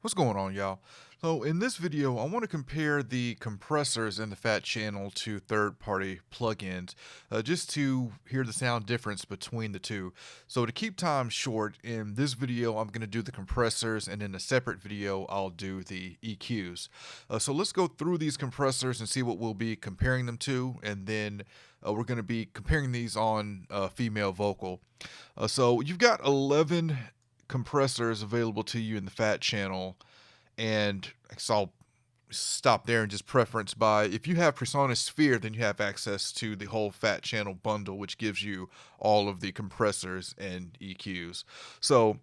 What's going on, y'all? So in this video, I want to compare the compressors in the Fat channel to third-party plugins, just to hear the sound difference between the two. So to keep time short, in this video, I'm going to do the compressors, and in a separate video, I'll do the EQs. So let's go through these compressors and see what we'll be comparing them to, and then we're going to be comparing these on female vocal. So you've got 11 compressors available to you in the Fat channel, and so I'll stop there and just preference by, if you have Presonus Fat, then you have access to the whole Fat channel bundle, which gives you all of the compressors and EQs. So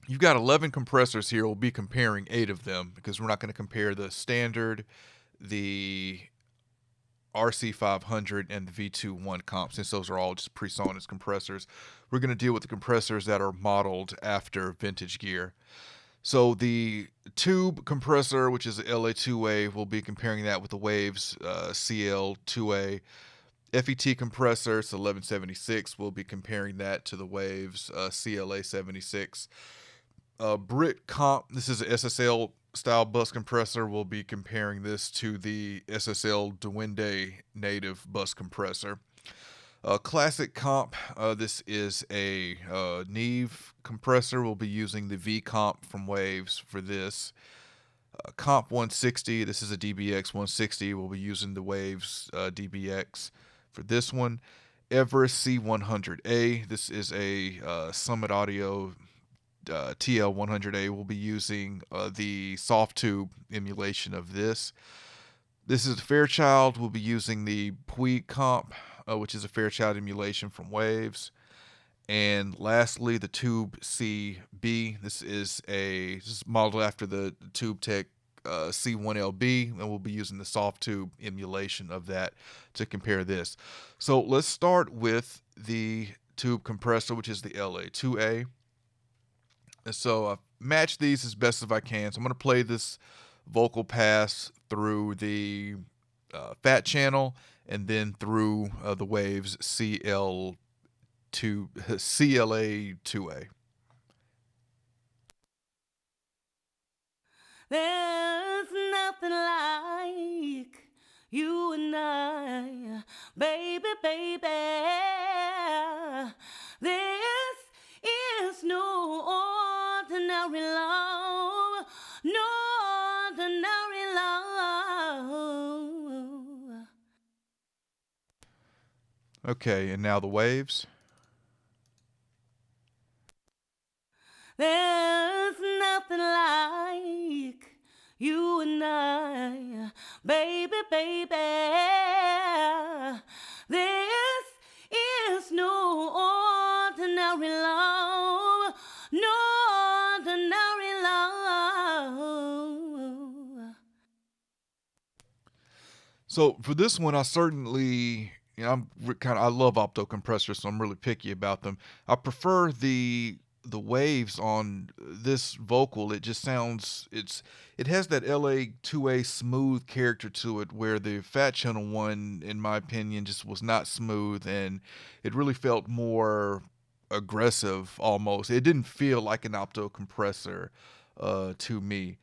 you've got 11 compressors here. We'll be comparing 8 of them because we're not going to compare the standard, the RC500, and the V2-1 comp, since those are all just Presonus compressors. We're going to deal with the compressors that are modeled after vintage gear. So the tube compressor, which is a CLA2A, we'll be comparing that with the Waves CLA2A. FET compressor, so 1176, we'll be comparing that to the Waves CLA76. Brit comp, this is a SSL style bus compressor. We'll be comparing this to the SSL Duende native bus compressor. Classic comp, this is a Neve compressor. We'll be using the V comp from Waves for this. Comp 160, this is a DBX 160. We'll be using the Waves DBX for this one. Everest C100A, this is a Summit Audio TL100A. We'll be using the Softube emulation of this. This is Fairchild. We'll be using the Puig comp, which is a Fairchild emulation from Waves. And lastly, the Tube CB. This is modeled after the Tube Tech C1LB, and we'll be using the Softube emulation of that to compare this. So let's start with the tube compressor, which is the CLA2A. And so I've matched these as best as I can. So I'm going to play this vocal pass through the Fat channel and then through the Waves CLA2A. There's nothing like you and I, baby, baby. This is no ordinary love, no ordinary love. Okay, and now the Waves. There's nothing like you and I, baby, baby. This is no ordinary love, no ordinary love. So for this one, I certainly, I love opto compressors, so I'm really picky about them. I prefer the Waves on this vocal. It just sounds, it has that CLA2A smooth character to it, where the Fat channel one, in my opinion, just was not smooth, and it really felt more aggressive almost. It didn't feel like an opto compressor to me.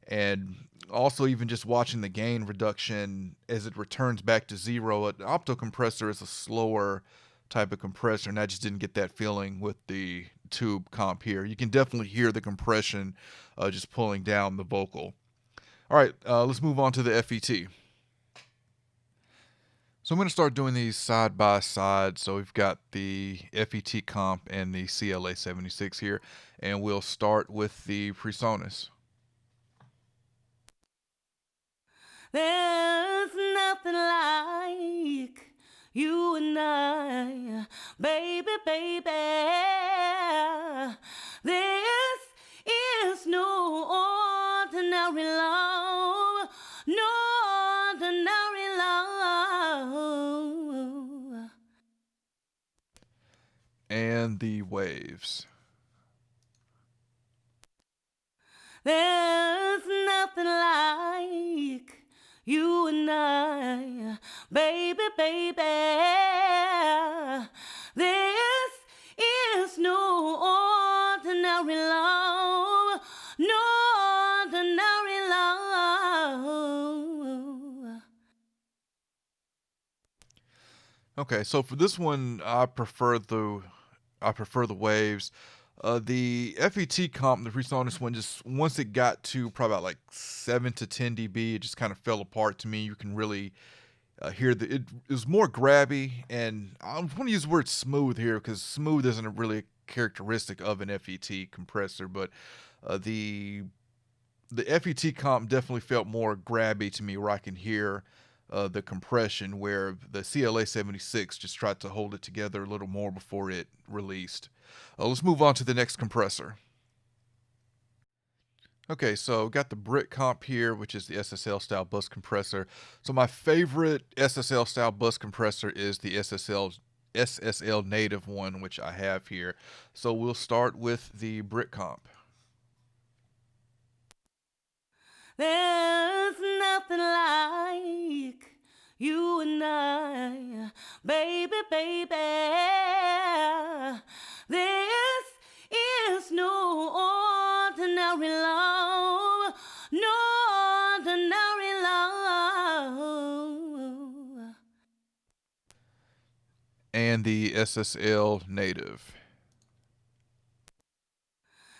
And also, even just watching the gain reduction as it returns back to zero, an opto compressor is a slower type of compressor, and I just didn't get that feeling with the tube comp here. You can definitely hear the compression just pulling down the vocal. All right, let's move on to the FET. So I'm going to start doing these side by side. So we've got the FET comp and the CLA76 here, and we'll start with the Presonus. There's nothing like you and I, baby, baby. This is no ordinary love, no ordinary love. And the Waves. There's nothing like you and I, baby, baby. This is no ordinary love, no Okay, so for this one, I prefer the waves. The FET comp, the Presonus one, just once it got to probably about like 7 to 10 dB, it just kind of fell apart to me. You can really hear it was more grabby, and I want to use the word smooth here because smooth isn't really a characteristic of an FET compressor, but the FET comp definitely felt more grabby to me, where I can hear the compression, where the CLA76 just tried to hold it together a little more before it released. Let's move on to the next compressor. Okay, so got the Brit comp here, which is the SSL style bus compressor. So my favorite SSL style bus compressor is the SSL native one, which I have here. So we'll start with the Brit comp. There's nothing like you and I, baby, baby. This is no ordinary love, no ordinary love. And the SSL native.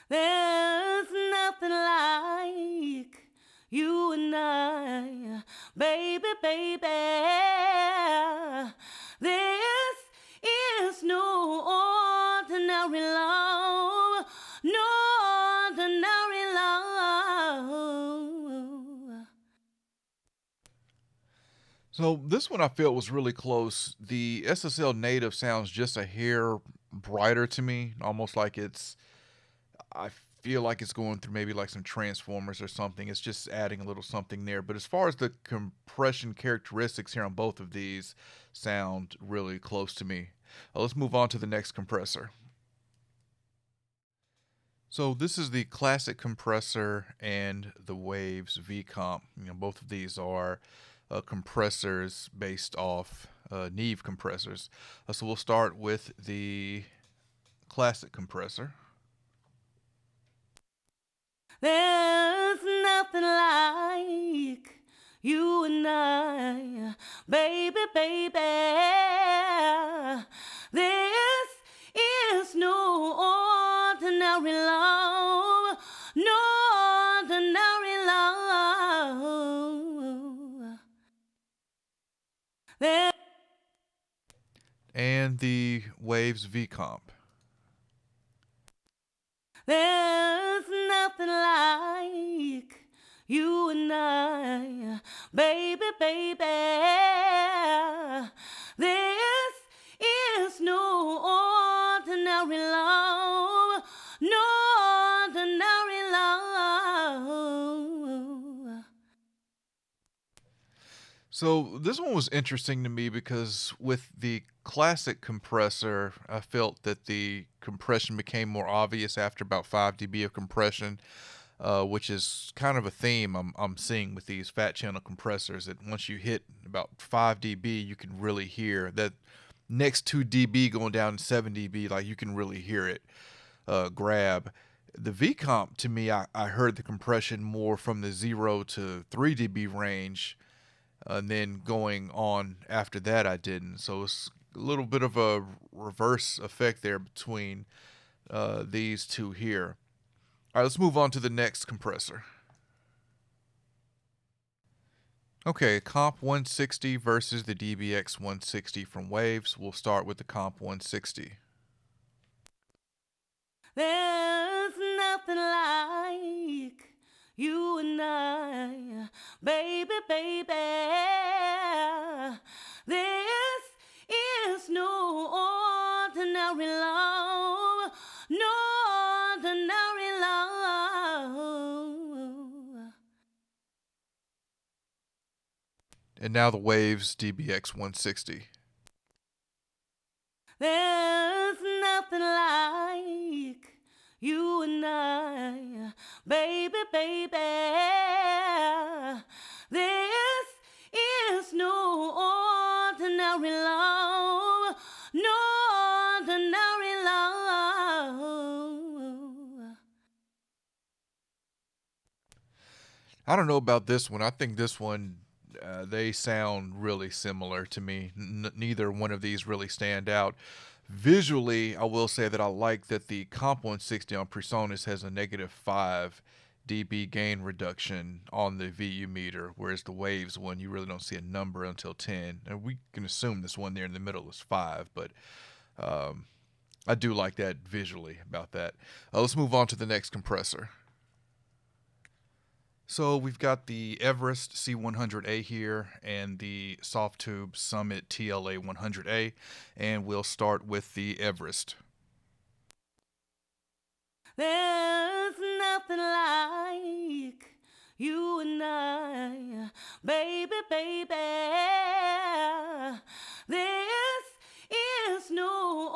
There's nothing like you and I, baby, baby. This is no ordinary love, no ordinary love. So this one I felt was really close. The SSL native sounds just a hair brighter to me, almost like I feel like it's going through maybe like some transformers or something. It's just adding a little something there. But as far as the compression characteristics here on both of these sound really close to me. Let's move on to the next compressor. So this is the classic compressor and the Waves V comp. Both of these are compressors based off Neve compressors. So we'll start with the classic compressor. There's nothing like you and I, baby, baby. This is no ordinary love, no ordinary love. And the Waves V comp. There's nothing like you and I, baby, baby. This is no ordinary love, no ordinary love. So this one was interesting to me because with the classic compressor, I felt that the compression became more obvious after about 5 dB of compression, which is kind of a theme I'm seeing with these fat channel compressors, that once you hit about 5 dB, you can really hear that next 2 dB going down to 7 dB, like you can really hear it grab. The V comp, to me, I heard the compression more from the 0 to 3 dB range, and then going on after that I didn't. So it's a little bit of a reverse effect there between these two here. All right, let's move on to the next compressor. Okay, comp 160 versus the DBX 160 from Waves. We'll start with the comp 160. There's nothing like you and I, baby, baby. This is no ordinary love, no ordinary love. And now the Waves DBX 160. There's nothing like you and I, baby, baby. This is no ordinary love, no ordinary love. I don't know about this one. I think this one They sound really similar to me. Neither one of these really stand out. Visually, I will say that I like that the Comp 160 on Presonus has a -5 dB gain reduction on the VU meter, whereas the Waves one, you really don't see a number until 10. And we can assume this one there in the middle is 5, but I do like that visually about that. Let's move on to the next compressor. So we've got the Everest C100A here and the Softube Summit TLA100A, and we'll start with the Everest. There's nothing like you and I, baby, baby. This is no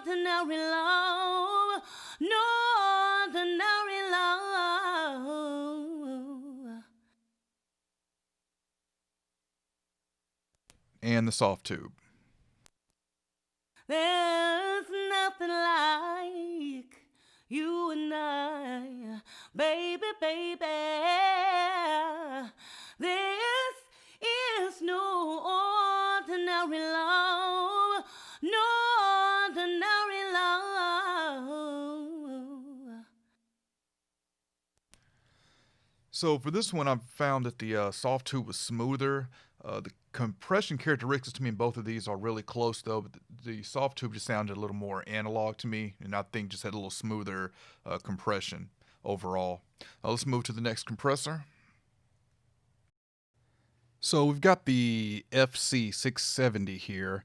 ordinary love, no ordinary love. And the Softube. There's nothing like you and I, baby, baby. This is no ordinary love, no ordinary love. So for this one, I've found that the Softube was smoother. The compression characteristics to me in both of these are really close though, but the Softube just sounded a little more analog to me, and I think just had a little smoother compression overall. Let's move to the next compressor. So we've got the FC670 here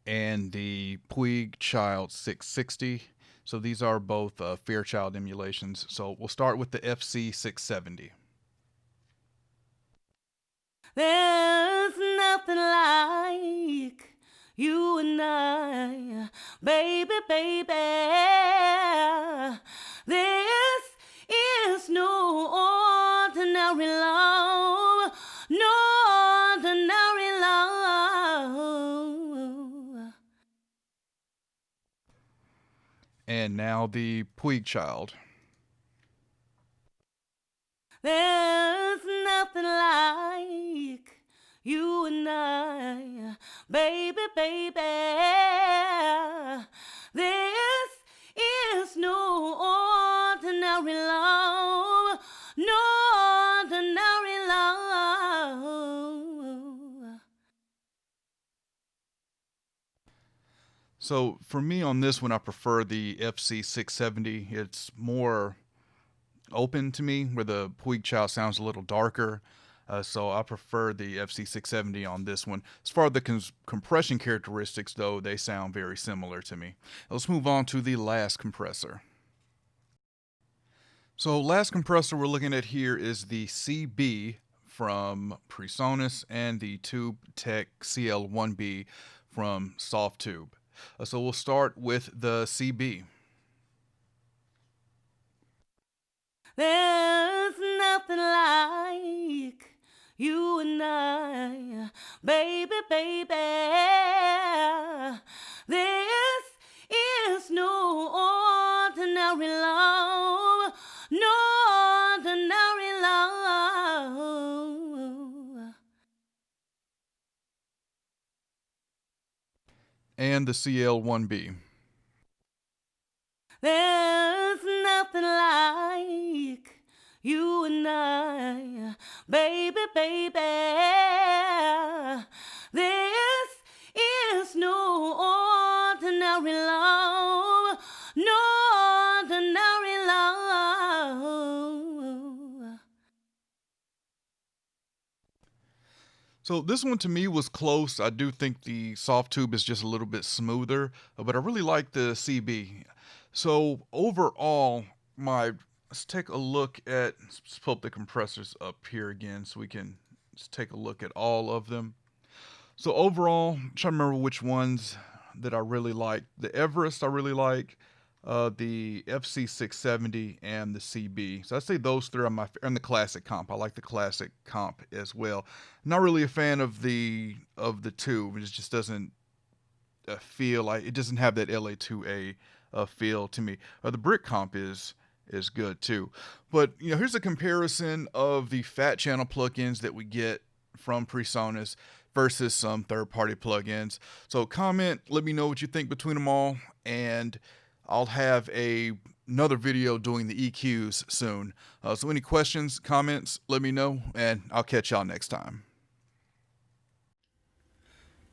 and the Puigchild 660. So these are both Fairchild emulations. So we'll start with the FC670. There's nothing like you and I, baby, baby. This is no ordinary love, no ordinary love. And now the Puigchild. There's nothing like you and I, baby, baby. This is no ordinary love, no ordinary love. So for me on this one, I prefer the FC670. It's more open to me, where the Puigchild sounds a little darker. So I prefer the FC670 on this one. As far as the compression characteristics, though, they sound very similar to me. Let's move on to the last compressor. So last compressor we're looking at here is the CB from Presonus and the Tube Tech CL1B from Softube. So we'll start with the CB. There's nothing like you and I, baby, baby. This is no ordinary love, no ordinary love. And the CL1B. There's nothing like you and I, baby, baby. This is no ordinary love, no ordinary love. So this one to me was close. I do think the Softube is just a little bit smoother, but I really like the CB. So overall, let's take a look at, let's pull up the compressors up here again so we can just take a look at all of them. So overall, I'm trying to remember which ones that I really like. The Everest I really like, the FC670 and the CB. So I'd say those three are and the classic comp. I like the classic comp as well. Not really a fan of the tube. It just doesn't feel like, it doesn't have that LA2A feel to me. The Brit comp is good too. But here's a comparison of the Fat channel plugins that we get from Presonus versus some third-party plugins. So comment, let me know what you think between them all, and I'll have another video doing the EQs soon. So any questions, comments, let me know, and I'll catch y'all next time.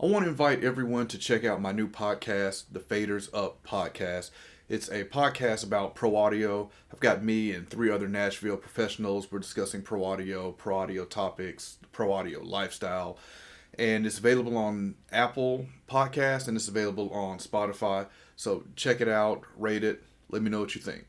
I want to invite everyone to check out my new podcast, the Faders Up Podcast. It's a podcast about pro audio. I've got me and 3 other Nashville professionals. We're discussing pro audio topics, pro audio lifestyle. And it's available on Apple Podcasts and it's available on Spotify. So check it out, rate it, let me know what you think.